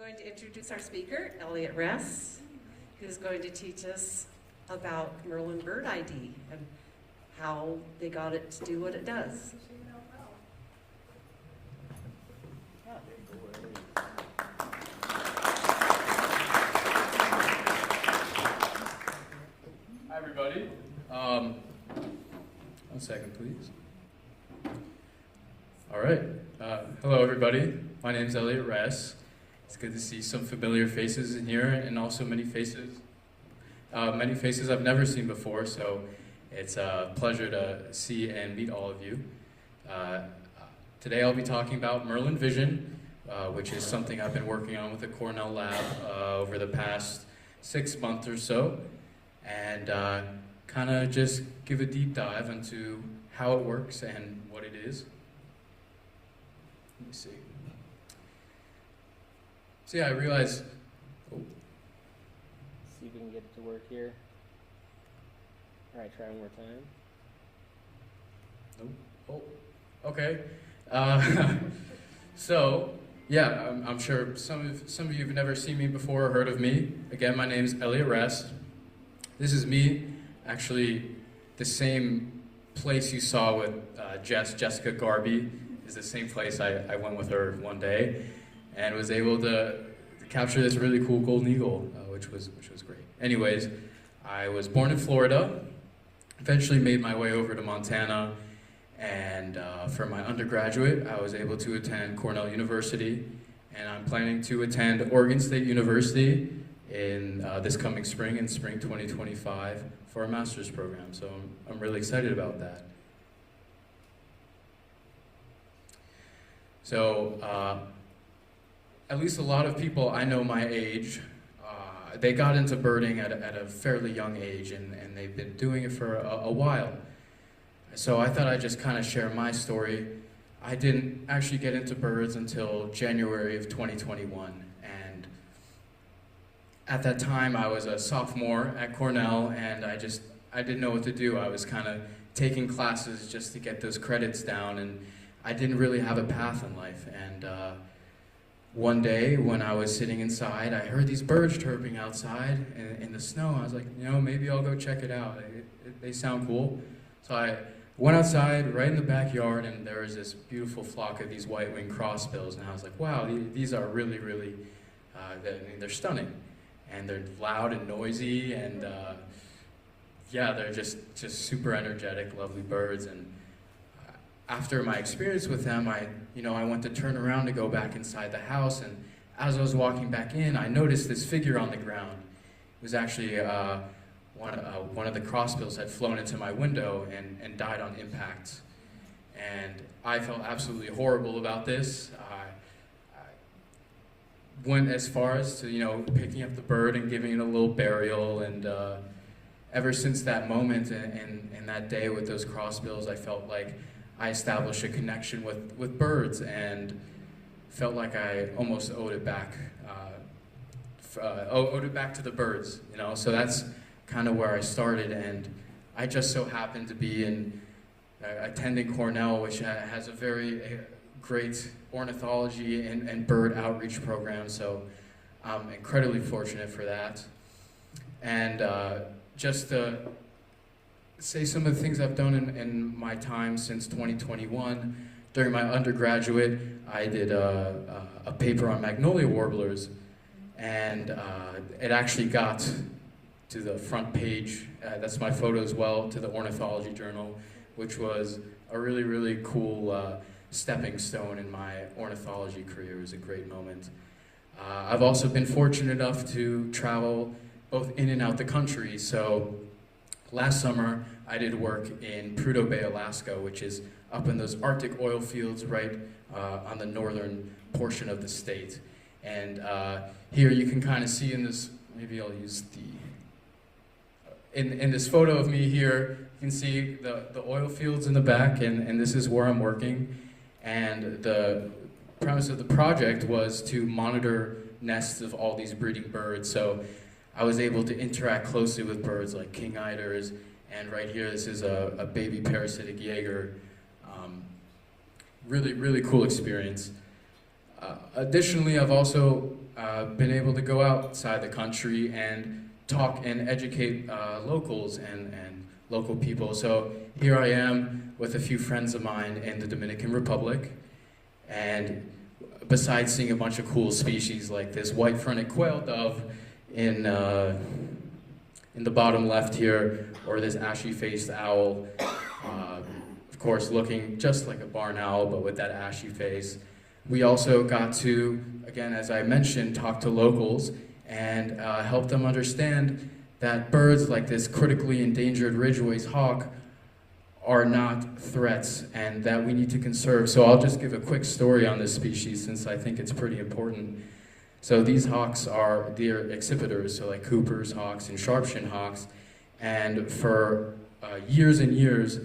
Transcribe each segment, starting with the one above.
going to introduce our speaker, Elliott Ress, who's going to teach us about Merlin Bird ID and how they got it to do what it does. Hi, everybody. 1 second, please. All right. Hello, everybody. My name is Elliott Ress. It's good to see some familiar faces in here, and also many faces I've never seen before. So it's a pleasure to see and meet all of you. Today, I'll be talking about MerlinVision, which is something I've been working on with the Cornell lab over the past 6 months or so, and kind of just give a deep dive into how it works and what it is. Let me see. So yeah, I realized. See if we can get it to work here. All right, try one more time. Nope. Oh, okay. So yeah, I'm sure some of you have never seen me before or heard of me. Again, my name is Elliott Ress. This is me, actually, the same place you saw with Jessica Garby is the same place I went with her one day, and was able to capture this really cool golden eagle, which was great. Anyways, I was born in Florida, eventually made my way over to Montana, and for my undergraduate, I was able to attend Cornell University, and I'm planning to attend Oregon State University in this coming spring, in spring 2025, for a master's program. So I'm really excited about that. So at least a lot of people I know my age, they got into birding at a fairly young age, and they've been doing it for a while. So I thought I'd just kind of share my story. I didn't actually get into birds until January of 2021. And at that time, I was a sophomore at Cornell, and I didn't know what to do. I was kind of taking classes just to get those credits down, and I didn't really have a path in life. And one day, when I was sitting inside, I heard these birds chirping outside in the snow. I was like, maybe I'll go check it out. They sound cool. So I went outside right in the backyard, and there was this beautiful flock of these white-winged crossbills, and I was like, wow, these are really, really, they're stunning. And they're loud and noisy, and yeah, they're just super energetic, lovely birds. And after my experience with them, I went to turn around to go back inside the house, and as I was walking back in, I noticed this figure on the ground. It was actually one of the crossbills had flown into my window and died on impact. And I felt absolutely horrible about this. I went as far as to, picking up the bird and giving it a little burial. And ever since that moment and that day with those crossbills, I felt like I established a connection with birds, and felt like I almost owed it back. Owed it back to the birds, So that's kind of where I started, and I just so happened to be attending Cornell, which has a very great ornithology and bird outreach program, so I'm incredibly fortunate for that. And just to say some of the things I've done in my time since 2021, during my undergraduate, I did a paper on magnolia warblers, and it actually got to the front page, that's my photo as well, to the Ornithology Journal, which was a really, really cool stepping stone in my ornithology career. It was a great moment. I've also been fortunate enough to travel both in and out the country. So last summer, I did work in Prudhoe Bay, Alaska, which is up in those Arctic oil fields right on the northern portion of the state. And here you can kind of see in this, maybe I'll use in this photo of me here, you can see the oil fields in the back, and this is where I'm working. And the premise of the project was to monitor nests of all these breeding birds. So I was able to interact closely with birds like king-eiders, and right here, this is a baby parasitic Jaeger. Really, really cool experience. Additionally, I've also been able to go outside the country and talk and educate locals and local people. So here I am with a few friends of mine in the Dominican Republic, and besides seeing a bunch of cool species like this white-fronted quail dove in the bottom left here, or this ashy-faced owl, of course looking just like a barn owl but with that ashy face. We also got to, again, as I mentioned, talk to locals and help them understand that birds like this critically endangered Ridgway's hawk are not threats and that we need to conserve. So I'll just give a quick story on this species since I think it's pretty important. So these hawks are deer accipiters, so like Cooper's hawks and sharpshin hawks, and for years and years,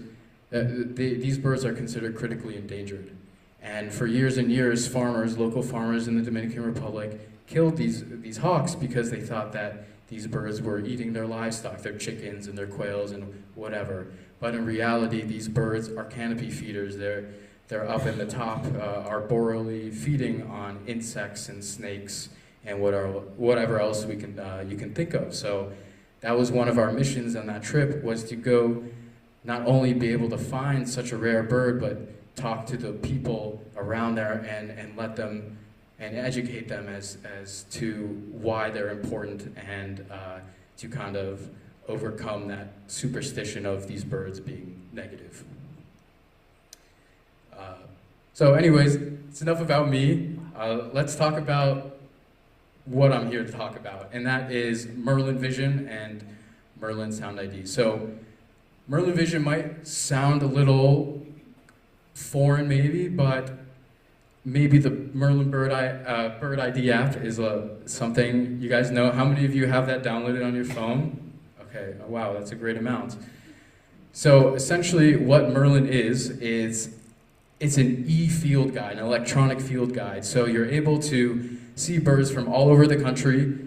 these birds are considered critically endangered. And for years and years, farmers, local farmers in the Dominican Republic, killed these hawks because they thought that these birds were eating their livestock, their chickens and their quails and whatever. But in reality, these birds are canopy feeders. They're up in the top, arboreally feeding on insects and snakes and whatever else you can think of. So that was one of our missions on that trip, was to go not only be able to find such a rare bird, but talk to the people around there and let them and educate them as to why they're important and to kind of overcome that superstition of these birds being negative. So anyways, it's enough about me. Let's talk about what I'm here to talk about, and that is MerlinVision and Merlin Sound ID. So MerlinVision might sound a little foreign maybe, but maybe the Merlin Bird ID app is something you guys know. How many of you have that downloaded on your phone? Okay, oh, wow, that's a great amount. So essentially what Merlin is it's an e-field guide, an electronic field guide. So you're able to see birds from all over the country.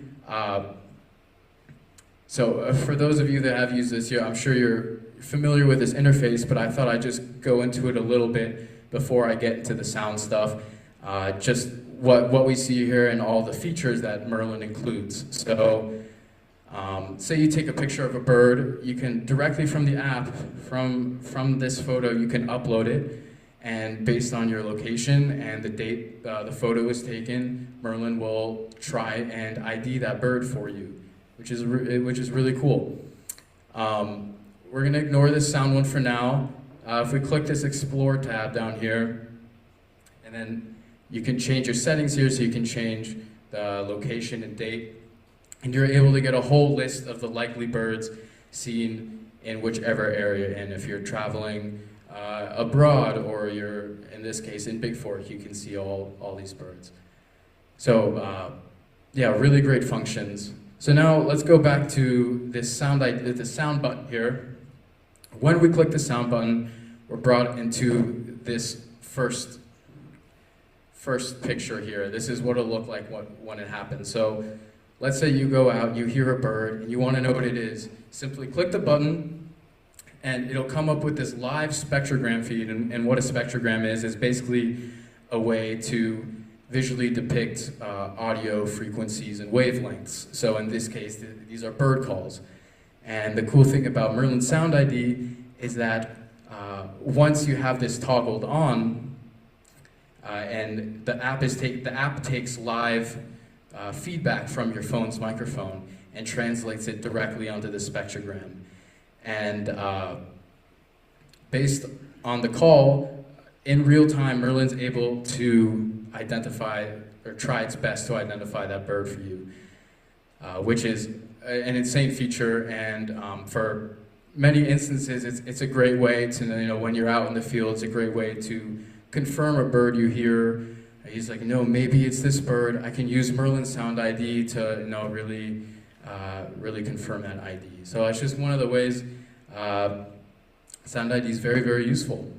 So for those of you that have used this, I'm sure you're familiar with this interface, but I thought I'd just go into it a little bit before I get into the sound stuff. Just what we see here and all the features that Merlin includes. So say you take a picture of a bird, you can directly from the app, from this photo, you can upload it, and based on your location and the date the photo was taken, Merlin will try and ID that bird for you, which is really cool. We're gonna ignore this sound one for now. If we click this Explore tab down here, and then you can change your settings here, so you can change the location and date, and you're able to get a whole list of the likely birds seen in whichever area. And if you're traveling abroad, or you're, in this case, in Big Fork, you can see all these birds. So yeah, really great functions. So now let's go back to this the sound button here. When we click the sound button, we're brought into this first picture here. This is what it'll look like when it happens. So let's say you go out, you hear a bird, and you want to know what it is. Simply click the button, and it'll come up with this live spectrogram feed. And what a spectrogram is basically a way to visually depict audio frequencies and wavelengths. So in this case, these are bird calls. And the cool thing about Merlin Sound ID is that once you have this toggled on, and the app takes live feedback from your phone's microphone and translates it directly onto the spectrogram. And based on the call, in real time, Merlin's able to identify, or try its best to identify that bird for you, which is an insane feature. And for many instances, it's a great way to, when you're out in the field, it's a great way to confirm a bird you hear. He's like, no, maybe it's this bird. I can use Merlin Sound ID to, really confirm that ID. So it's just one of the ways Sound ID is very, very useful.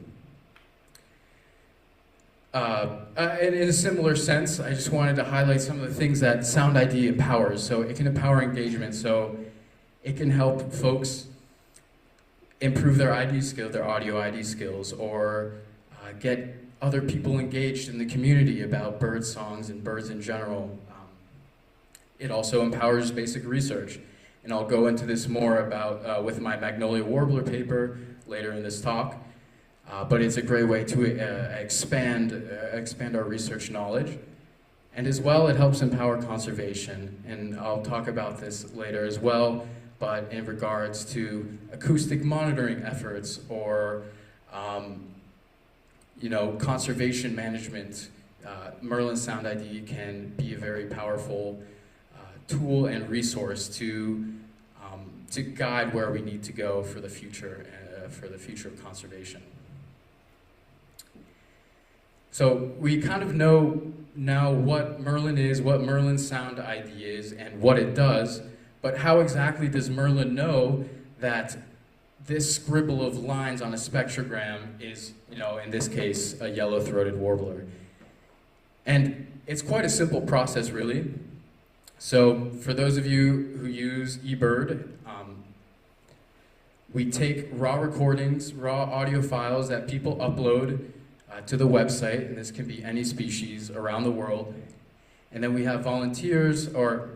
And in a similar sense, I just wanted to highlight some of the things that Sound ID empowers. So it can empower engagement. So it can help folks improve their ID skills, their audio ID skills, or get other people engaged in the community about bird songs and birds in general. It also empowers basic research. And I'll go into this more about with my Magnolia Warbler paper later in this talk. But it's a great way to expand our research knowledge. And as well, it helps empower conservation. And I'll talk about this later as well, but in regards to acoustic monitoring efforts or conservation management, Merlin Sound ID can be a very powerful tool and resource to guide where we need to go for the future of conservation. So we kind of know now what Merlin is, what Merlin Sound ID is, and what it does, but how exactly does Merlin know that this scribble of lines on a spectrogram is, in this case, a yellow-throated warbler? And it's quite a simple process, really. So for those of you who use eBird, we take raw recordings, raw audio files that people upload to the website, and this can be any species around the world. And then we have volunteers or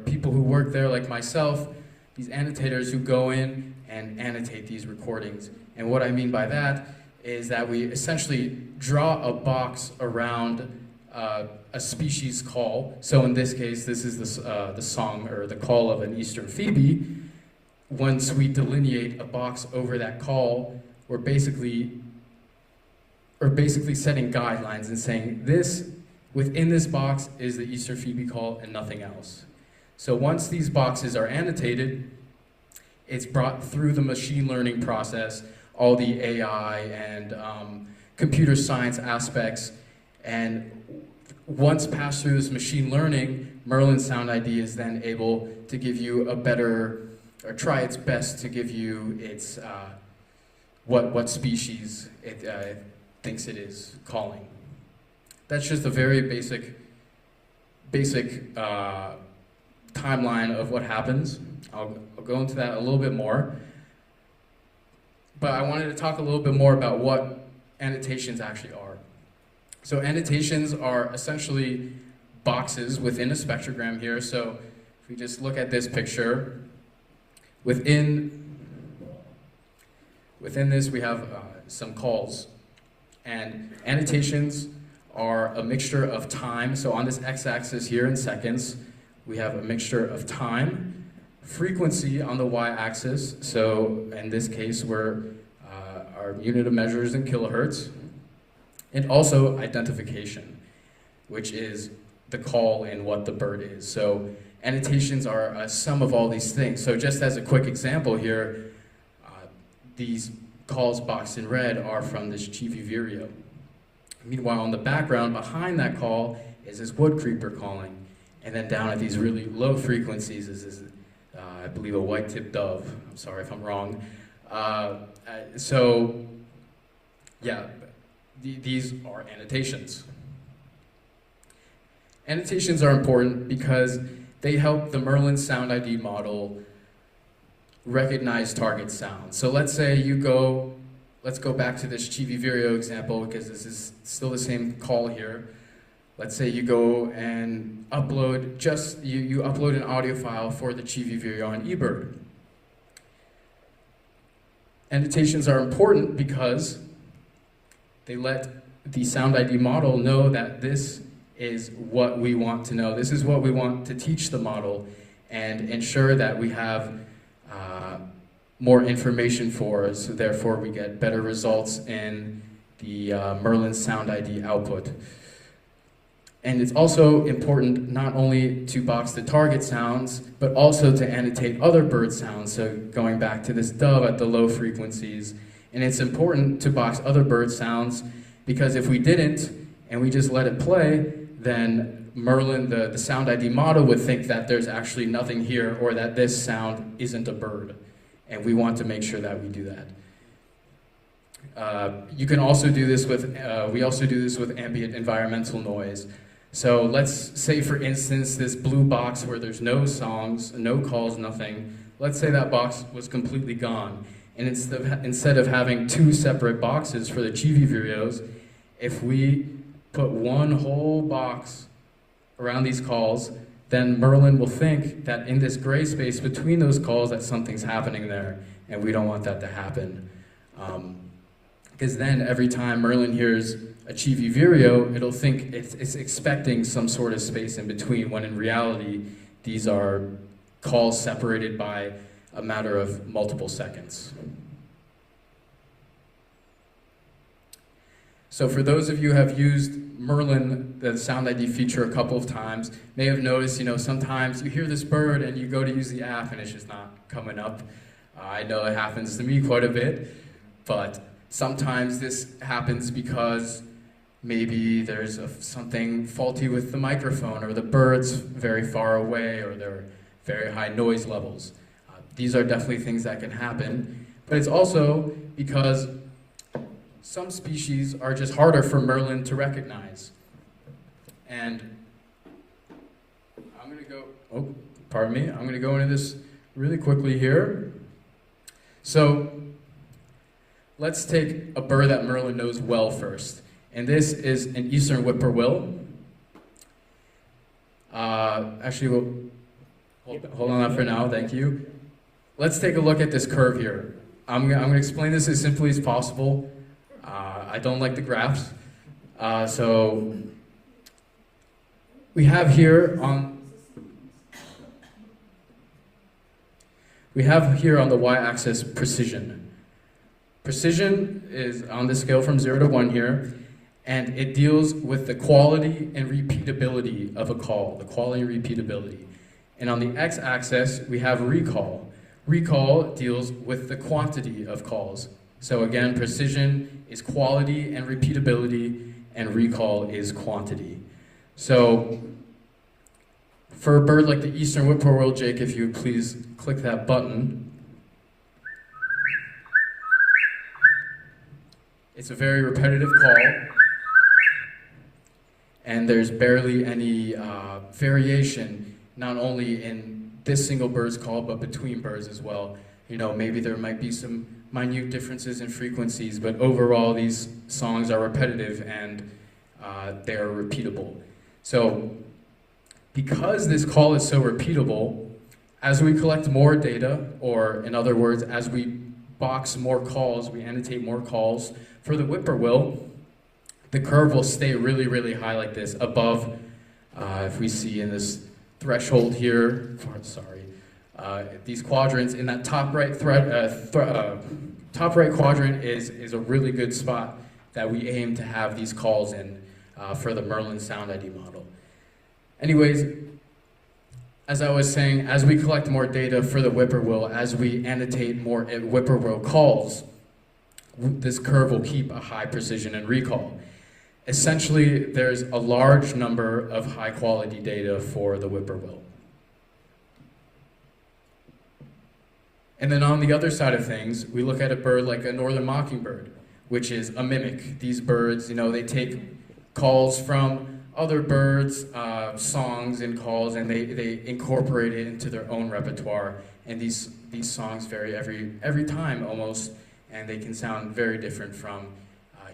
people who work there like myself, these annotators who go in and annotate these recordings. And what I mean by that is that we essentially draw a box around a species call. So in this case, this is the song or the call of an eastern phoebe. Once we delineate a box over that call, we're basically setting guidelines and saying this, within this box is the eastern phoebe call and nothing else. So once these boxes are annotated, it's brought through the machine learning process, all the AI and computer science aspects, and once passed through this machine learning, Merlin Sound ID is then able to give you a better, or try its best to give you its what species it thinks it is calling. That's just a very basic timeline of what happens. I'll go into that a little bit more. But I wanted to talk a little bit more about what annotations actually are. So annotations are essentially boxes within a spectrogram here. So if we just look at this picture, within this we have some calls. And annotations are a mixture of time. So on this x-axis here in seconds, we have a mixture of time, frequency on the y-axis. So in this case, our unit of measure is in kilohertz. And also identification, which is the call and what the bird is. So annotations are a sum of all these things. So just as a quick example here, these calls boxed in red are from this Chiefy vireo. Meanwhile, in the background, behind that call is this wood creeper calling. And then down at these really low frequencies is this, I believe, a white-tipped dove. I'm sorry if I'm wrong. These are annotations. Annotations are important because they help the Merlin Sound ID model recognize target sounds. So let's say let's go back to this Chiefy vireo example because this is still the same call here. Let's say you go and upload you upload an audio file for the Chiefy vireo on eBird. Annotations are important because they let the Sound ID model know that this is what we want to know. This is what we want to teach the model and ensure that we have more information for us, so therefore we get better results in the Merlin Sound ID output. And it's also important not only to box the target sounds, but also to annotate other bird sounds. So going back to this dove at the low frequencies. And it's important to box other bird sounds because if we didn't, and we just let it play, then Merlin, the Sound ID model, would think that there's actually nothing here or that this sound isn't a bird. And we want to make sure that we do that. You can also do this with, we also do this with ambient environmental noise. So let's say, for instance, this blue box where there's no songs, no calls, nothing. Let's say that box was completely gone. And instead of having two separate boxes for the Chivi vireos, if we put one whole box around these calls, then Merlin will think that in this gray space between those calls that something's happening there, and we don't want that to happen. Because then every time Merlin hears a Chivi vireo, it'll think it's expecting some sort of space in between, when in reality, these are calls separated by a matter of multiple seconds. So for those of you who have used Merlin, the Sound ID feature, a couple of times, may have noticed, sometimes you hear this bird and you go to use the app and it's just not coming up. I know it happens to me quite a bit, but sometimes this happens because maybe there's something faulty with the microphone, or the bird's very far away, or there are very high noise levels. These are definitely things that can happen, but it's also because some species are just harder for Merlin to recognize. And I'm going to go into this really quickly here. So let's take a bird that Merlin knows well first. And this is an eastern whippoorwill. Hold on that for now, thank you. Let's take a look at this curve here. I'm going to explain this as simply as possible. I don't like the graphs. So we have here on the y-axis precision. Precision is on the scale from 0 to 1 here, and it deals with the quality and repeatability of a call, the quality and repeatability. And on the x-axis, we have recall. Recall deals with the quantity of calls. So again, precision is quality and repeatability, and recall is quantity. So for a bird like the eastern whippoorwill, Jake, if you would please click that button. It's a very repetitive call, and there's barely any variation, not only in this single bird's call, but between birds as well. Maybe there might be some minute differences in frequencies, but overall these songs are repetitive and they are repeatable. So because this call is so repeatable, as we collect more data, or in other words, as we box more calls, we annotate more calls for the whippoorwill, the curve will stay really, really high like this, above, if we see in this threshold here, these quadrants, in that top right quadrant is a really good spot that we aim to have these calls in for the Merlin Sound ID model. Anyways, as I was saying, as we collect more data for the whippoorwill, as we annotate more whippoorwill calls, this curve will keep a high precision and recall. Essentially, there's a large number of high-quality data for the whippoorwill. And then on the other side of things, we look at a bird like a northern mockingbird, which is a mimic. These birds, they take calls from other birds, songs and calls, and they incorporate it into their own repertoire. And these songs vary every time almost, and they can sound very different from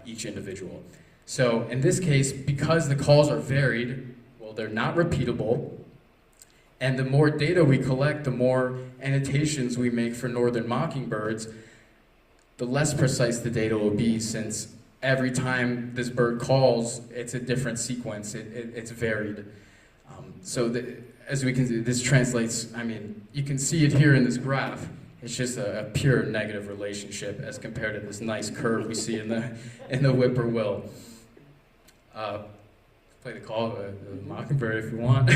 each individual. So in this case, because the calls are varied, well, they're not repeatable, and the more data we collect, the more annotations we make for northern mockingbirds, the less precise the data will be, since every time this bird calls, it's a different sequence, it's varied. As we can see, this translates, you can see it here in this graph. It's just a pure negative relationship as compared to this nice curve we see in the whippoorwill. Play the call of the mockingbird if you want.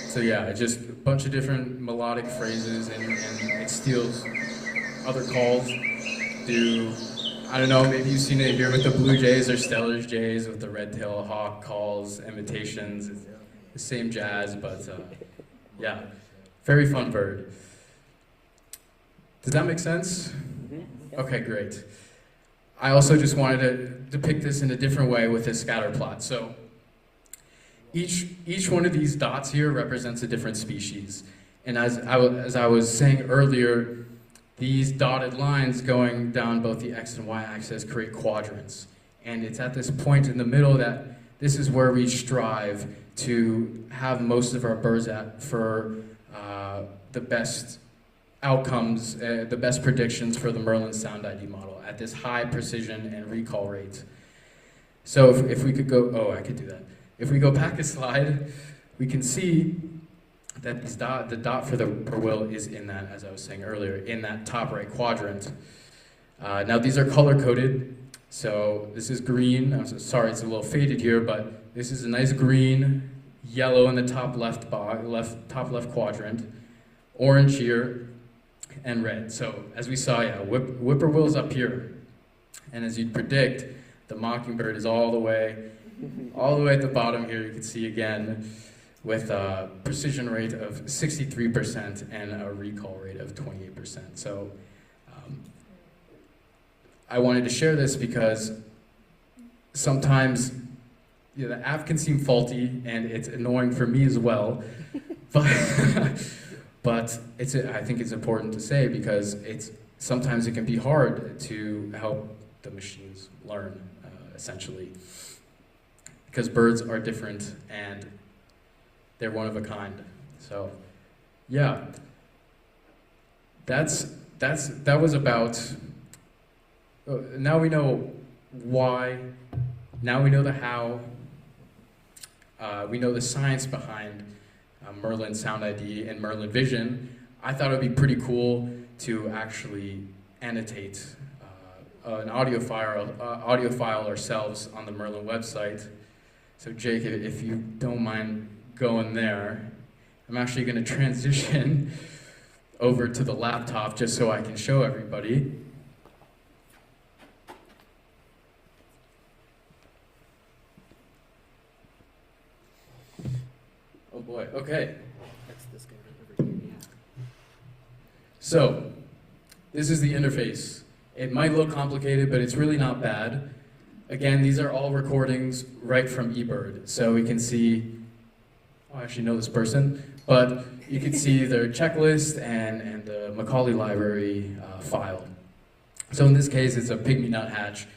So yeah, just a bunch of different melodic phrases, and it steals other calls. I don't know, maybe you've seen it here with the blue jays or Stellar's jays with the red-tailed hawk calls, imitations. It's the same jazz, but yeah, very fun bird. Does that make sense? Mm-hmm. Okay, great. I also just wanted to depict this in a different way with a scatter plot. So each one of these dots here represents a different species. And as I was saying earlier, these dotted lines going down both the X and Y axis create quadrants. And it's at this point in the middle that this is where we strive to have most of our birds at for the best outcomes, the best predictions for the Merlin Sound ID model at this high precision and recall rate. So if we could go, oh, I could do that. If we go back a slide, we can see that the dot for the whippoorwill is in that, as I was saying earlier, in that top right quadrant. Now these are color coded. So this is green. I'm so sorry, it's a little faded here, but this is a nice green, yellow in the top left quadrant, orange here, and red. So as we saw, yeah, whippoorwill's up here, and as you'd predict, the mockingbird is all the way at the bottom here. You can see again with a precision rate of 63% and a recall rate of 28%. So I wanted to share this because sometimes the app can seem faulty and it's annoying for me as well, but I think it's important to say because sometimes it can be hard to help the machines learn, essentially, because birds are different and they're one of a kind. So yeah, that was about. Now we know why, now we know the how, we know the science behind Merlin Sound ID and MerlinVision. I thought it would be pretty cool to actually annotate an audio file ourselves on the Merlin website. So Jake, if you don't mind going there, I'm actually going to transition over to the laptop just so I can show everybody. Oh boy, okay. That's this guy over here, yeah. So, this is the interface. It might look complicated, but it's really not bad. Again, these are all recordings right from eBird. So we can see, oh, I actually know this person, but you can see their checklist and the Macaulay library file. So in this case, it's a pygmy nuthatch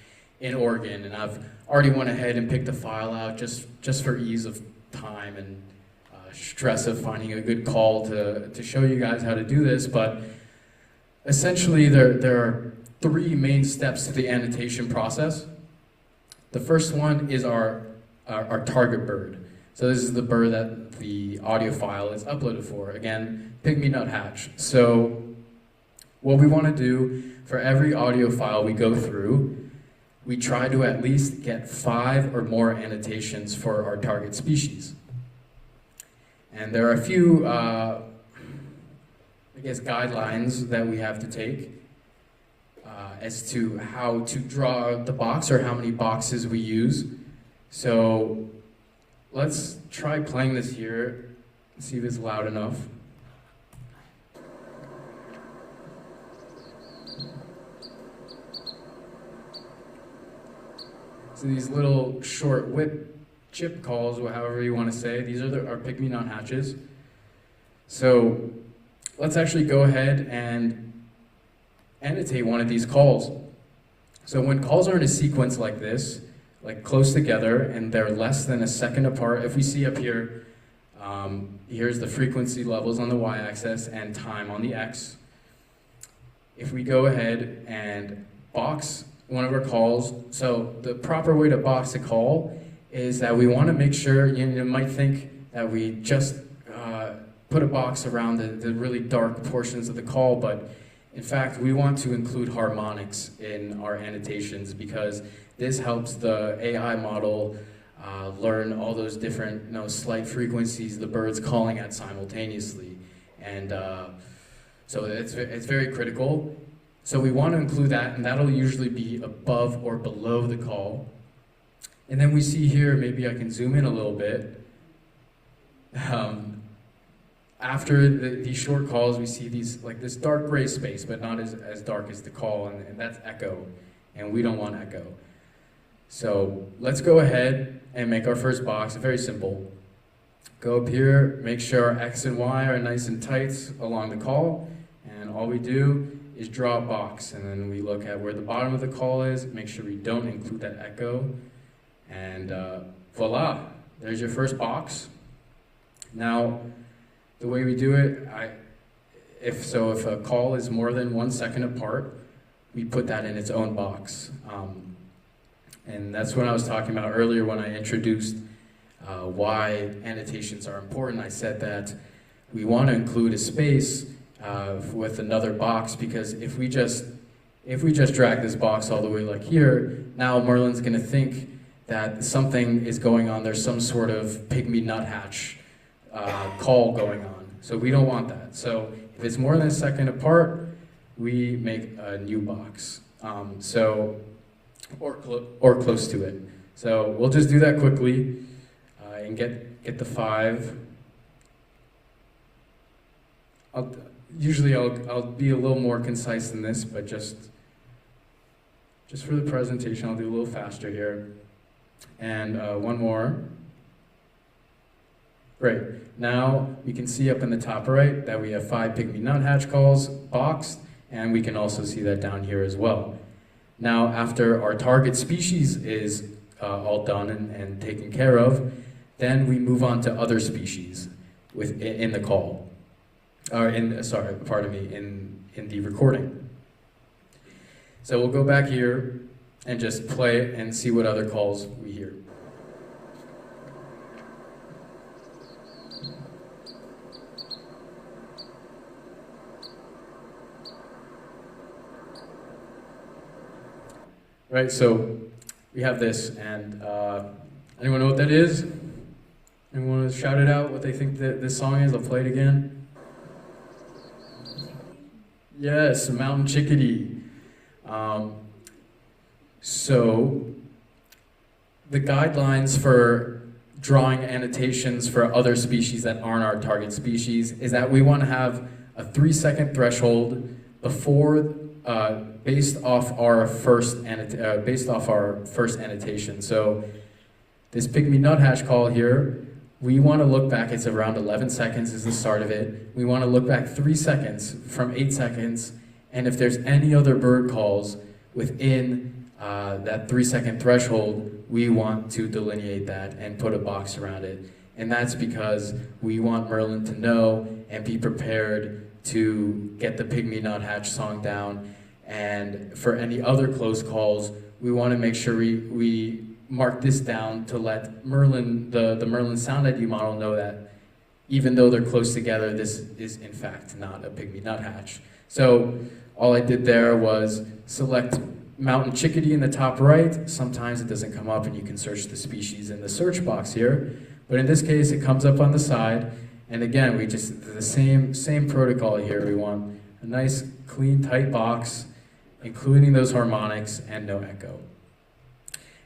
in Oregon, and I've already went ahead and picked the file out just for ease of time and stress of finding a good call to show you guys how to do this. But essentially, there are three main steps to the annotation process. The first one is our target bird. So this is the bird that the audio file is uploaded for. Again, pygmy nuthatch. So what we want to do for every audio file we go through, we try to at least get 5 or more annotations for our target species. And there are a few, I guess, guidelines that we have to take as to how to draw the box or how many boxes we use. So let's try playing this here, see if it's loud enough. So these little short chip calls, or however you want to say, these are our pygmy nuthatches. So let's actually go ahead and annotate one of these calls. So when calls are in a sequence like this, like close together, and they're less than a second apart, if we see up here, here's the frequency levels on the y-axis and time on the x. If we go ahead and box one of our calls, so the proper way to box a call is that we want to make sure, you might think that we just put a box around the really dark portions of the call, but in fact, we want to include harmonics in our annotations because this helps the AI model learn all those different, slight frequencies the bird's calling at simultaneously. And so it's very critical. So we want to include that, and that'll usually be above or below the call. And then we see here, maybe I can zoom in a little bit. After these short calls, we see these like this dark gray space, but not as dark as the call, and that's echo, and we don't want echo. So let's go ahead and make our first box. Very simple. go up here, make sure our X and Y are nice and tight along the call, and all we do is draw a box, and then we look at where the bottom of the call is, make sure we don't include that echo, and voila, there's your first box. Now, the way we do it, if a call is more than 1 second apart, we put that in its own box. And that's what I was talking about earlier when I introduced why annotations are important. I said that we want to include a space with another box, because if we just drag this box all the way like here, now Merlin's going to think that something is going on. There's some sort of pygmy nuthatch call going on. So we don't want that. So if it's more than a second apart, we make a new box. Or close to it. So we'll just do that quickly and get the 5. Usually I'll be a little more concise than this, but just for the presentation, I'll do a little faster here. And one more. Great. Now we can see up in the top right that we have 5 pygmy nuthatch calls boxed, and we can also see that down here as well. Now, after our target species is all done and taken care of, then we move on to other species in the call, or in the recording. So we'll go back here and just play it and see what other calls we hear. Right, so we have this, and anyone know what that is? Anyone want to shout it out, what they think that this song is? I'll play it again. Yes, Mountain Chickadee. So the guidelines for drawing annotations for other species that aren't our target species is that we want to have a 3-second threshold before based off our first annotation. So this pygmy nuthatch call here, we want to look back. It's around 11 seconds is the start of it. We want to look back 3 seconds from 8 seconds, and if there's any other bird calls within that 3-second threshold, we want to delineate that and put a box around it. And that's because we want Merlin to know and be prepared to get the pygmy nuthatch song down. And for any other close calls, we want to make sure we mark this down to let Merlin, the Merlin sound ID model, know that even though they're close together, this is in fact not a pygmy nuthatch. So all I did there was select mountain chickadee in the top right. Sometimes it doesn't come up and you can search the species in the search box here. But in this case, it comes up on the side. And again, we just, the same protocol here. We want a nice, clean, tight box, including those harmonics and no echo.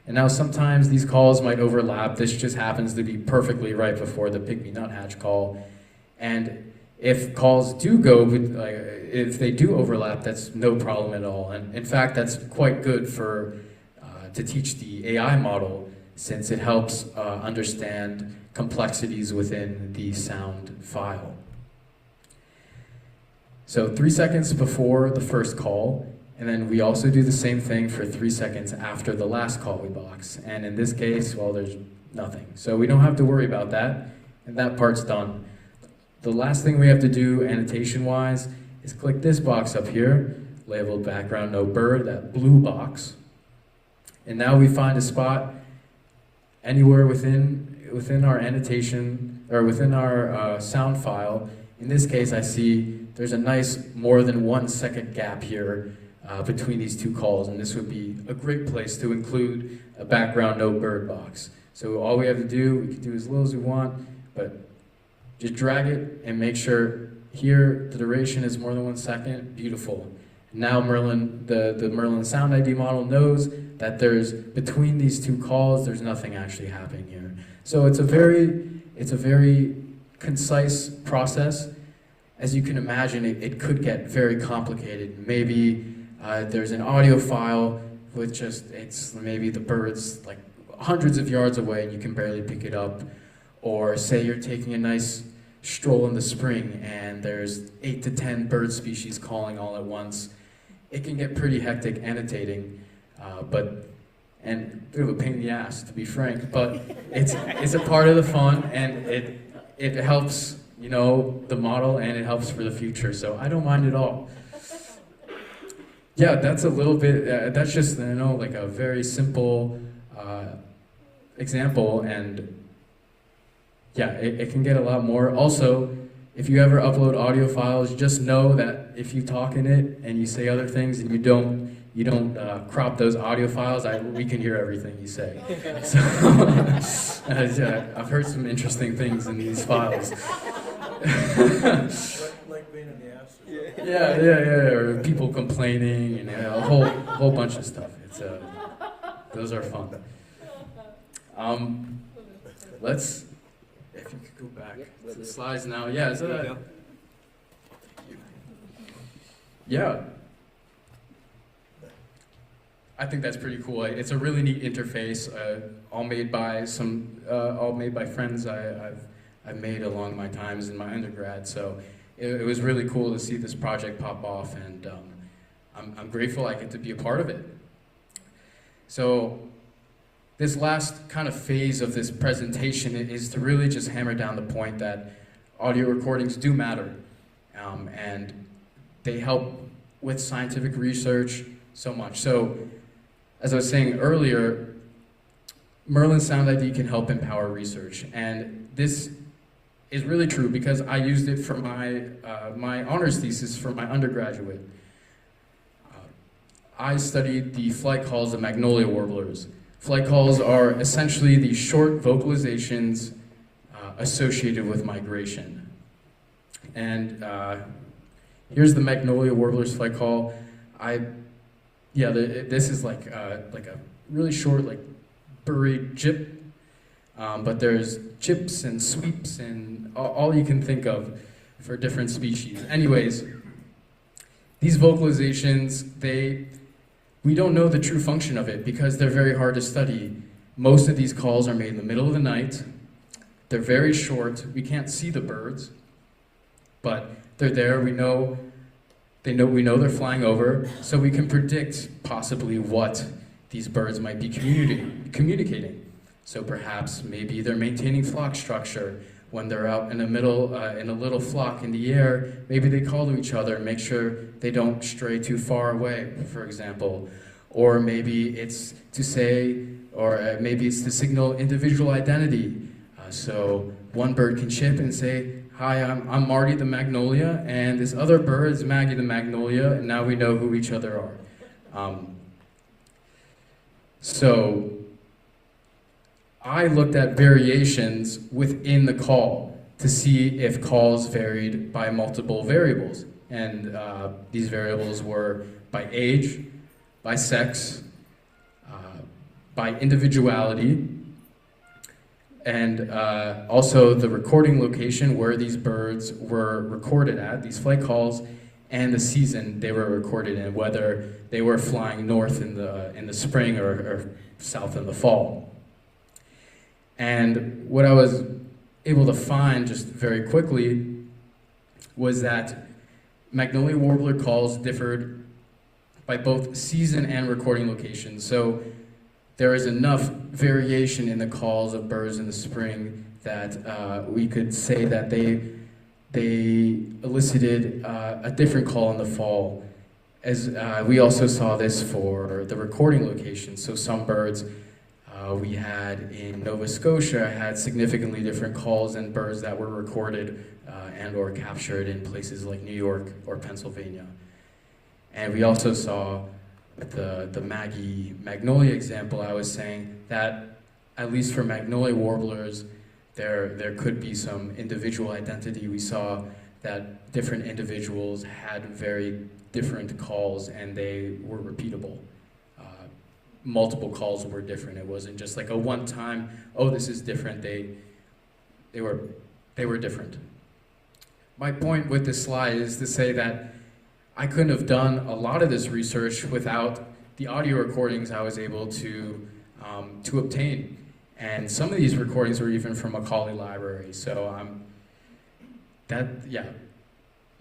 And now sometimes these calls might overlap. This just happens to be perfectly right before the pygmy nuthatch call. And if calls do go, if they do overlap, that's no problem at all. And in fact, that's quite good for to teach the AI model, since it helps understand complexities within the sound file. So 3 seconds before the first call, and then we also do the same thing for 3 seconds after the last call we box. And in this case, well, there's nothing. So we don't have to worry about that, and that part's done. The last thing we have to do annotation-wise is click this box up here, labeled background no bird, that blue box. And now we find a spot anywhere within our annotation, or within our sound file. In this case, I see there's a nice more than 1 second gap here between these two calls, and this would be a great place to include a background no bird box. So all we have to do, we can do as little as we want, but just drag it and make sure here the duration is more than 1 second. Beautiful. Now Merlin, the Merlin sound ID model knows that there's, between these two calls, there's nothing actually happening here. So it's a very concise process. As you can imagine, it could get very complicated. Maybe there's an audio file with just, it's maybe the bird's like hundreds of yards away and you can barely pick it up. Or say you're taking a nice stroll in the spring and there's 8 to 10 bird species calling all at once. It can get pretty hectic annotating, and a bit of a pain in the ass, to be frank, but it's a part of the fun, and it helps, the model, and it helps for the future, so I don't mind at all. Yeah, that's a little bit, that's just, like a very simple example, and yeah, it can get a lot more. Also, if you ever upload audio files, just know that if you talk in it and you say other things and you don't crop those audio files, we can hear everything you say. So, I've heard some interesting things in these files. Like being in the ass. Yeah, or people complaining and a whole bunch of stuff. Those are fun. Let's. If you could go back to the slides now. Yeah, yeah. I think that's pretty cool. It's a really neat interface, all made by friends I've made along my times in my undergrad. So it was really cool to see this project pop off, and I'm grateful I get to be a part of it. So this last kind of phase of this presentation is to really just hammer down the point that audio recordings do matter, and they help with scientific research so much. So, as I was saying earlier, Merlin Sound ID can help empower research, and this is really true because I used it for my honors thesis for my undergraduate. I studied the flight calls of magnolia warblers. Flight calls are essentially the short vocalizations associated with migration. And here's the magnolia warbler's flight call. This is like a really short, like buried jip, but there's chips and sweeps and all you can think of for different species. Anyways, these vocalizations, we don't know the true function of it because they're very hard to study. Most of these calls are made in the middle of the night. They're very short. We can't see the birds, but they're there. We know they're flying over, so we can predict possibly what these birds might be communicating. So perhaps maybe they're maintaining flock structure. When they're out in the middle, in a little flock in the air, maybe they call to each other and make sure they don't stray too far away, for example. Or maybe it's to say, maybe it's to signal individual identity. So one bird can chip and say, "Hi, I'm Marty the Magnolia," and this other bird is Maggie the Magnolia, and now we know who each other are. So I looked at variations within the call to see if calls varied by multiple variables. And these variables were by age, by sex, by individuality, and also the recording location where these birds were recorded at, these flight calls, and the season they were recorded in, whether they were flying north in the spring or south in the fall. And what I was able to find just very quickly was that magnolia warbler calls differed by both season and recording location. So there is enough variation in the calls of birds in the spring that we could say that they elicited a different call in the fall. As we also saw this for the recording location. So some birds we had in Nova Scotia had significantly different calls than birds that were recorded and or captured in places like New York or Pennsylvania. And we also saw with the Magnolia example I was saying that at least for magnolia warblers there could be some individual identity. We saw that different individuals had very different calls and they were repeatable. Multiple calls were different. It wasn't just like a one-time, oh, this is different. They were different. My point with this slide is to say that I couldn't have done a lot of this research without the audio recordings I was able to obtain. And some of these recordings were even from Macaulay Library. So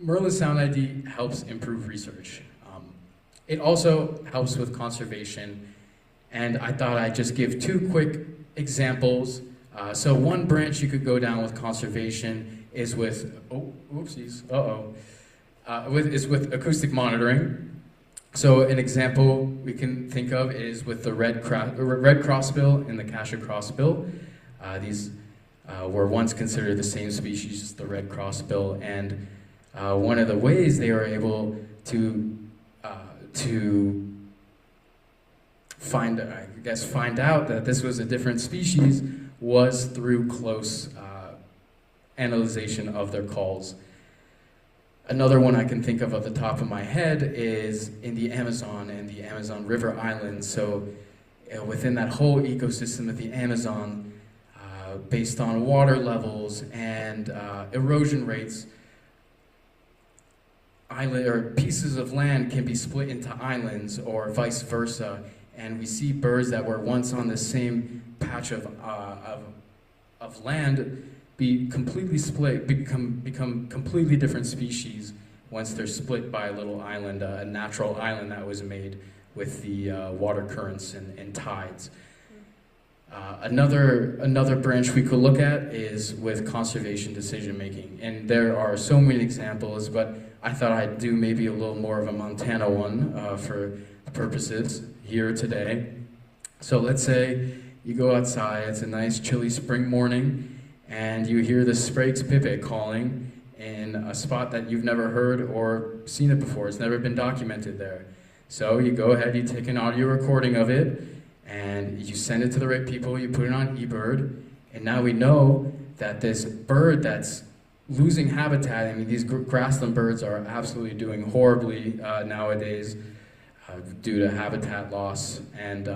Merlin Sound ID helps improve research. It also helps with conservation. And I thought I'd just give 2 quick examples. So one branch you could go down with conservation is with, is with acoustic monitoring. So an example we can think of is with the red crossbill and the Cassia crossbill. These were once considered the same species, the red crossbill, and one of the ways they were able to find out that this was a different species was through close analyzation of their calls. Another one I can think of at the top of my head is in the Amazon and the Amazon River Islands. So within that whole ecosystem of the Amazon, based on water levels and erosion rates, pieces of land can be split into islands or vice versa. And we see birds that were once on the same patch of land be completely split, become completely different species once they're split by a little island, a natural island that was made with the water currents and tides. Another branch we could look at is with conservation decision making, and there are so many examples, but I thought I'd do maybe a little more of a Montana one for purposes here today. So let's say you go outside, it's a nice chilly spring morning, and you hear the Sprague's pipit calling in a spot that you've never heard or seen it before. It's never been documented there. So you go ahead, you take an audio recording of it, and you send it to the right people, you put it on eBird, and now we know that this bird that's losing habitat, I mean, these grassland birds are absolutely doing horribly nowadays due to habitat loss. And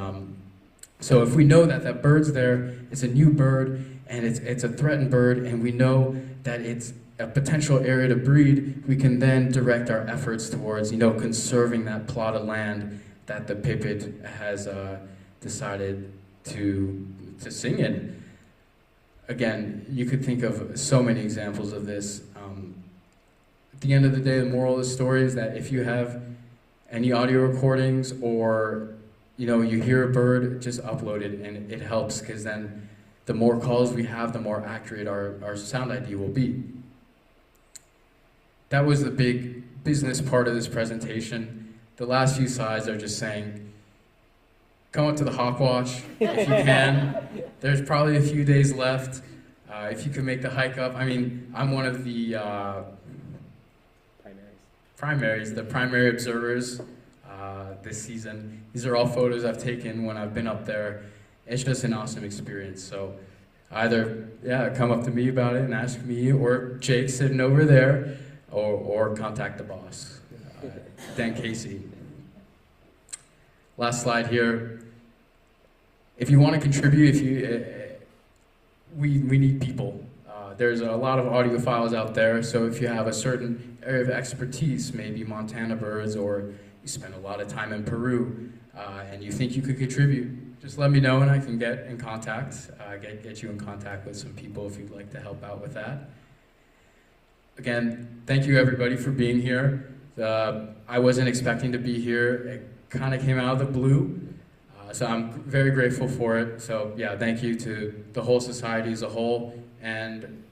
so if we know that that bird's there, it's a new bird, and it's a threatened bird, and we know that it's a potential area to breed, we can then direct our efforts towards, conserving that plot of land that the pipit has decided to sing in. Again, you could think of so many examples of this. At the end of the day, the moral of the story is that if you have any audio recordings or you hear a bird, just upload it, and it helps, because then the more calls we have, the more accurate our sound ID will be. That was the big business part of this presentation. The last few slides are just saying, come up to the Hawkwatch if you can. There's probably a few days left. If you can make the hike up. I mean, I'm one of the the primary observers this season. These are all photos I've taken when I've been up there. It's just an awesome experience. So either, come up to me about it and ask me, or Jake sitting over there, or contact the boss, Dan Casey. Last slide here. If you want to contribute, we need people. There's a lot of audiophiles out there, so if you have a certain area of expertise, maybe Montana birds, or you spend a lot of time in Peru, and you think you could contribute, just let me know and I can get in contact, get you in contact with some people if you'd like to help out with that. Again, thank you everybody for being here. I wasn't expecting to be here. It kind of came out of the blue. So I'm very grateful for it. So thank you to the whole society as a whole, and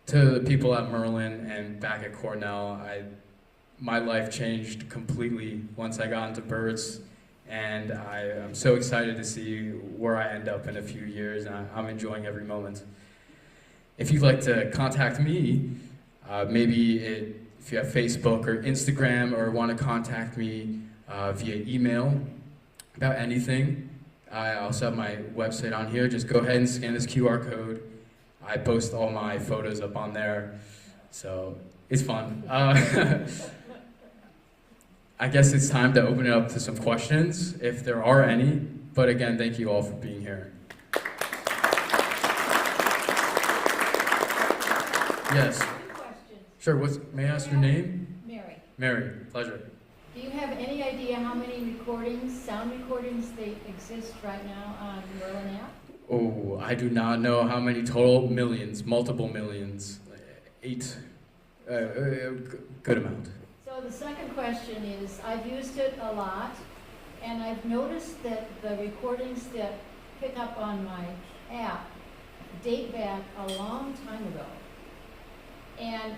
to the people at Merlin and back at Cornell. My life changed completely once I got into birds, and I am so excited to see where I end up in a few years, and I'm enjoying every moment. If you'd like to contact me, if you have Facebook or Instagram, or want to contact me via email about anything, I also have my website on here. Just go ahead and scan this QR code. I post all my photos up on there, so it's fun. I guess it's time to open it up to some questions, if there are any. But again, thank you all for being here. Yes. Sure. May I ask your name? Mary. Mary. Pleasure. Do you have any idea how many sound recordings, exist right now on Merlin app? Oh, I do not know how many total. Millions, multiple millions. 8, good amount. So the second question is, I've used it a lot, and I've noticed that the recordings that pick up on my app date back a long time ago. And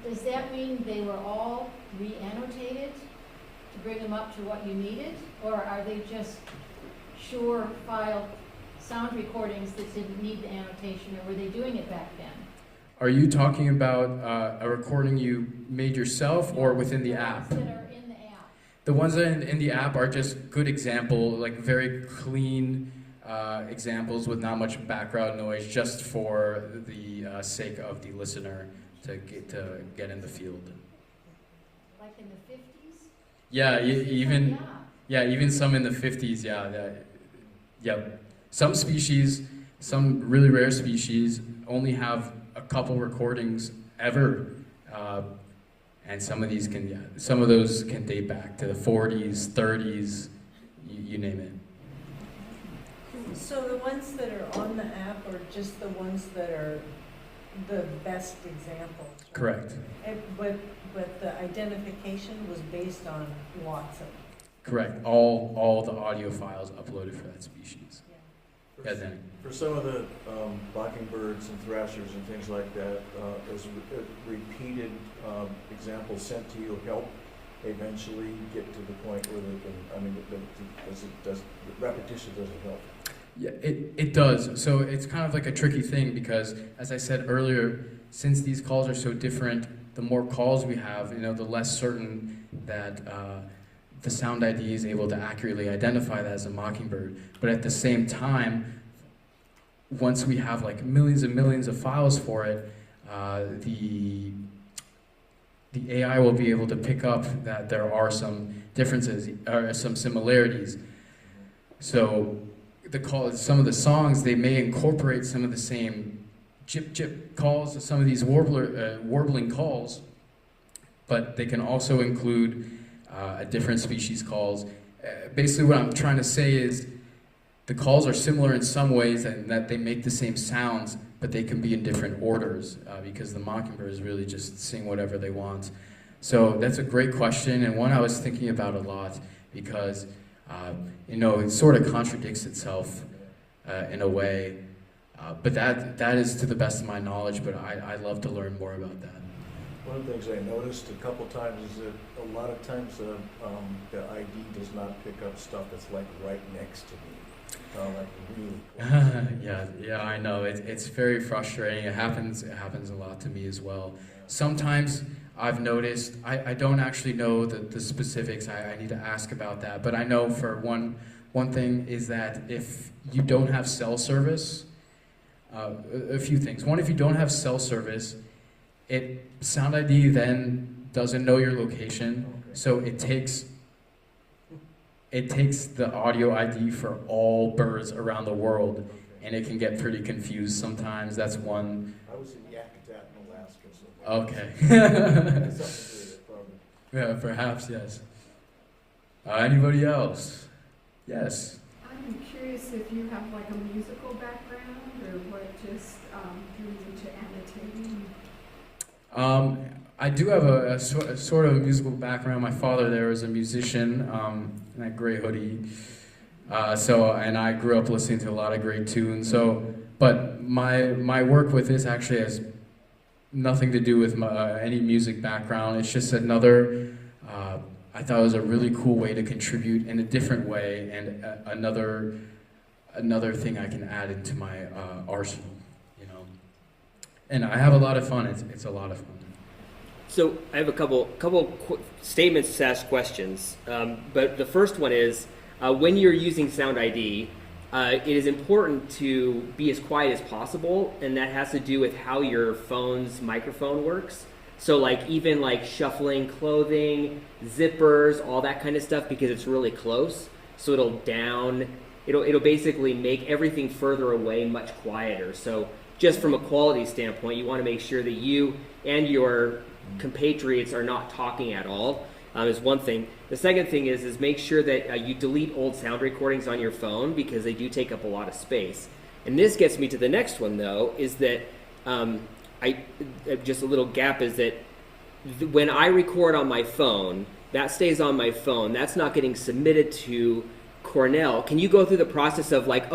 does that mean they were all re-annotated to bring them up to what you needed? Or are they just sure-file sound recordings that didn't need the annotation, or were they doing it back then? Are you talking about a recording you made yourself or within the app? That are in the app. The ones that are in the app are just good example, like very clean examples with not much background noise, just for the sake of the listener to get in the field. Like in the 50s? Yeah, even Yeah. even some in the 50s. Yep. Some species, some really rare species, only have a couple recordings ever, and some of those can date back to the 40s, 30s, you name it. So the ones that are on the app are just the ones that are the best examples? Right? Correct. But the identification was based on lots of them. Correct. All the audio files uploaded for that species. Yeah. Yeah, then. For some of the mockingbirds and thrashers and things like that, is repeated examples sent to you help eventually get to the point where they can, the repetition doesn't help? Yeah, it does. So it's kind of like a tricky thing because, as I said earlier, since these calls are so different, the more calls we have, the less certain that the sound ID is able to accurately identify that as a mockingbird. But at the same time, once we have like millions and millions of files for it, the AI will be able to pick up that there are some differences or some similarities. So some of the songs, they may incorporate some of the same chip calls, some of these warbling calls, but they can also include different species calls. Basically what I'm trying to say is the calls are similar in some ways and that they make the same sounds, but they can be in different orders because the mockingbirds really just sing whatever they want. So that's a great question, and one I was thinking about a lot because it sort of contradicts itself in a way, but that is to the best of my knowledge, but I'd love to learn more about that. One of the things I noticed a couple times is that a lot of times the ID does not pick up stuff that's like right next to me, like really close. Yeah, I know. It's very frustrating. It happens a lot to me as well. Sometimes I've noticed, I don't actually know the specifics, I need to ask about that, but I know for one thing is that if you don't have cell service, a few things. One, if you don't have cell service, Sound ID then doesn't know your location, so it takes the audio ID for all birds around the world, and it can get pretty confused sometimes. That's one. I was in Yakutat in Alaska, so Okay. that's something to do with it, probably. Yeah, perhaps, yes. Anybody else? Yes. I'm curious if you have like a musical background or what just drew you to annotating? I do have a sort of a musical background. My father there was a musician in that gray hoodie. And I grew up listening to a lot of great tunes. But my work with this actually has nothing to do with any music background. It's just another, I thought it was a really cool way to contribute in a different way, and another thing I can add into my arsenal, And I have a lot of fun. It's a lot of fun. So I have a couple statements to ask questions. But the first one is, when you're using Sound ID, it is important to be as quiet as possible, and that has to do with how your phone's microphone works. So even shuffling clothing, zippers, all that kind of stuff, because it's really close. So it'll basically make everything further away much quieter. So just from a quality standpoint, you want to make sure that you and your compatriots are not talking at all, is one thing. The second thing is make sure that you delete old sound recordings on your phone, because they do take up a lot of space. And this gets me to the next one, though, is that just a little gap is that when I record on my phone, that stays on my phone. That's not getting submitted to Cornell. Can you go through the process of like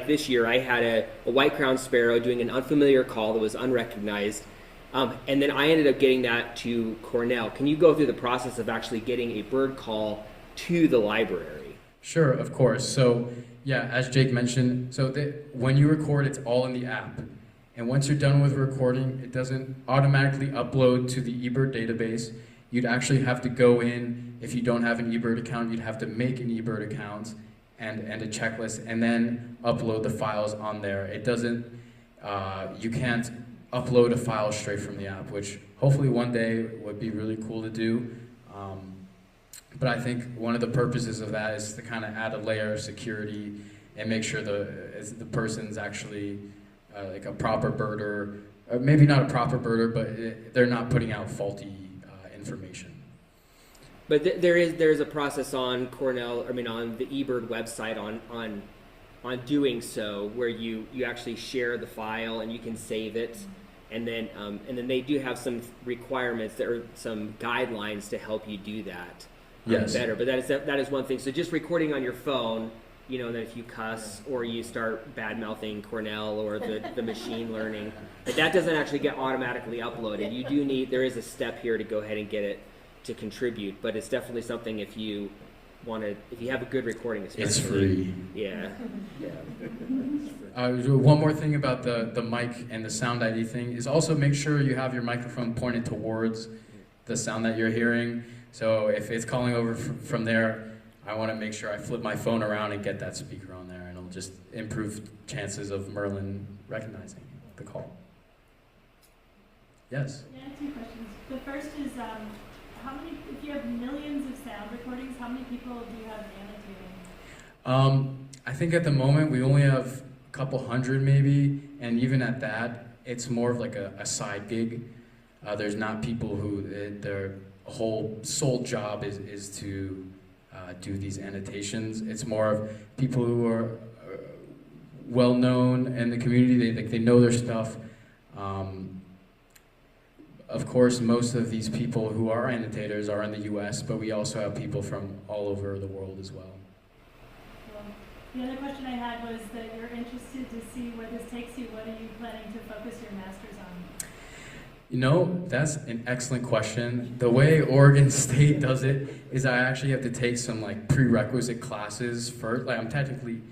this year I had a white-crowned sparrow doing an unfamiliar call that was unrecognized, and then I ended up getting that to Cornell. Can you go through the process of actually getting a bird call to the library? Sure, of course. So yeah, as Jake mentioned, when you record, it's all in the app. And once you're done with recording, it doesn't automatically upload to the eBird database. You'd actually have to go in, if you don't have an eBird account, you'd have to make an eBird account and a checklist, and then upload the files on there. It doesn't, you can't upload a file straight from the app, which hopefully one day would be really cool to do. But I think one of the purposes of that is to kind of add a layer of security and make sure the person's actually like a proper birder, or maybe not a proper birder, but they're not putting out faulty information. But there's a process on Cornell, on the eBird website on doing so, where you actually share the file and you can save it, and then they do have some requirements that are some guidelines to help you do that better. But that is one thing. So just recording on your phone, and then if you cuss or you start bad mouthing Cornell or the machine learning, but that doesn't actually get automatically uploaded. There is a step here to go ahead and get it to contribute, but it's definitely something if you have a good recording, especially. It's free. Yeah. One more thing about the mic and the sound ID thing is also make sure you have your microphone pointed towards the sound that you're hearing. So if it's calling over from there, I want to make sure I flip my phone around and get that speaker on there, and it'll just improve chances of Merlin recognizing the call. Yes? Yeah, I have 2 questions. The first is, if you have millions of sound recordings, how many people do you have annotating? I think at the moment we only have a couple hundred maybe, and even at that, it's more of like a side gig. There's not people who, their whole sole job is to do these annotations. It's more of people who are well known in the community. They know their stuff. Of course, most of these people who are annotators are in the U.S., but we also have people from all over the world as well. Well, the other question I had was that you're interested to see where this takes you. What are you planning to focus your master's on? That's an excellent question. The way Oregon State does it is I actually have to take some prerequisite classes first. I'm technically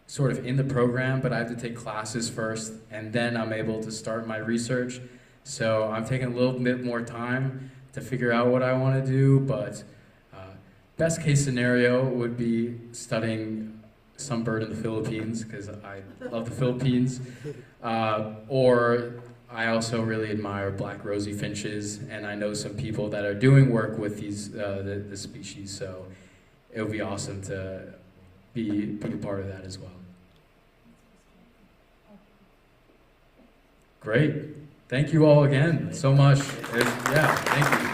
sort of in the program, but I have to take classes first, and then I'm able to start my research. So I'm taking a little bit more time to figure out what I want to do, but best case scenario would be studying some bird in the Philippines, because I love the Philippines, or I also really admire black rosy finches, and I know some people that are doing work with these the species, so it would be awesome to be a part of that as well. Great. Thank you all again so much. Yeah, thank you.